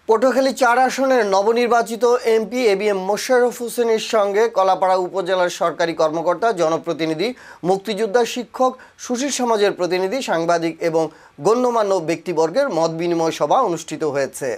পটুয়াখালী ৪ আসনের নবনির্বাচিত MP ABM Mosharraf হোসেনের সঙ্গে কলাপাড়া উপজেলার সরকারি কর্মকর্তা, জনপ্রতিনিধি, মুক্তিযোদ্ধা, শিক্ষক, সুশীল সমাজের প্রতিনিধি, সাংবাদিক এবং গণ্যমান্য ব্যক্তিবর্গের মতবিনিময় সভা অনুষ্ঠিত হয়েছে।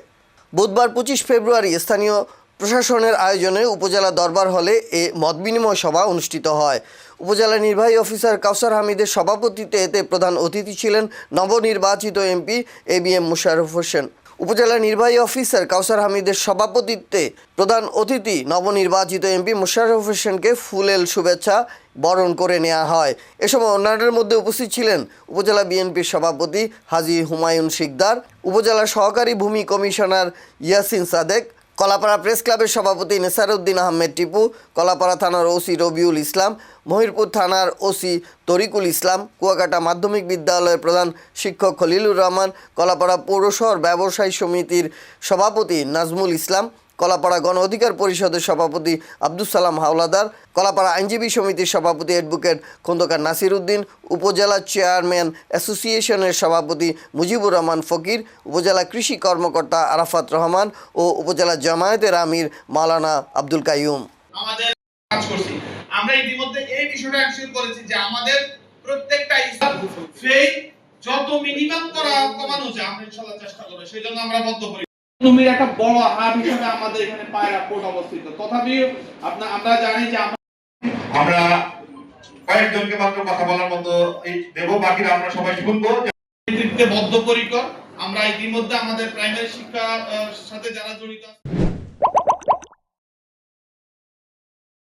বুধবার ২৫ ফেব্রুয়ারি স্থানীয় প্রশাসনের আয়োজনে উপজেলা দরবার হলে এ মতবিনিময় সভা অনুষ্ঠিত হয়। উপজেলা নির্বাহী অফিসার কাউসার হামিদের সভাপতিত্বে এতে প্রধান অতিথি ছিলেন নবনির্বাচিত এমপি এবিএম মোশাররফ হোসেন। উপজেলা নির্বাহী অফিসার কাউসার হামিদের সভাপতিত্বে প্রধান অতিথি নবনির্বাচিত এমপি মোশাররফ হোসেনকে ফুলেল শুভেচ্ছা বরণ করে নেওয়া হয়। এ সময় অন্যান্যের মধ্যে উপস্থিত ছিলেন উপজেলা বিএনপির সভাপতি হাজী হুমায়ুন শিকদার, উপজেলা সহকারী ভূমি কমিশনার ইয়াসিন সাদেক, কলাপাড়া প্রেস ক্লাবের সভাপতি নেসারউদ্দিন আহমেদ টিপু, কলাপাড়া থানার ওসি রবিউল ইসলাম, মহিরপুর থানার ওসি তরিকুল ইসলাম, কুয়াকাটা মাধ্যমিক বিদ্যালয়ের প্রধান শিক্ষক খলিলুর রহমান, কলাপাড়া পৌরশহর ব্যবসায়ী সমিতির সভাপতি নাজমুল ইসলাম, কলাপাড়া গণ অধিকার পরিষদের সভাপতি আব্দুল সালাম হাওলাদার, কলাপাড়া আইনজীবী সমিতির সভাপতি অ্যাডভোকেট খন্দকার নাসির উদ্দিন, উপজেলা চেয়ারম্যান অ্যাসোসিয়েশনের সভাপতি মুজিবুর রহমান ফকির, উপজেলা কৃষি কর্মকর্তা আরাফাত রহমান ও উপজেলা জামায়াতের আমির মাওলানা আব্দুল কাইয়ুম। আমাদের কাজ করছি। আমরা ইতিমধ্যে এই বিষয়টা এনশিওর করেছি যে আমাদের প্রত্যেকটা ফি যত মিনিমাম কমানো যায় আমরা ইনশাআল্লাহ চেষ্টা করব। সেজন্য আমরা বদ্ধপরিকর। জমির একটা বড় হাব হিসেবে আমাদের এখানে পায়রা পোর্ট অবস্থিত। তথাপি আমরা জানি যে আমরা কয়েকজনকে মাত্র কথা বলার মতো দেব, বাকিরা আমরা সবাই শুনবো। নেতৃত্বে বদ্ধপরিকর। আমরা ইতিমধ্যে আমাদের প্রাইমারি শিক্ষার সাথে যারা জড়িত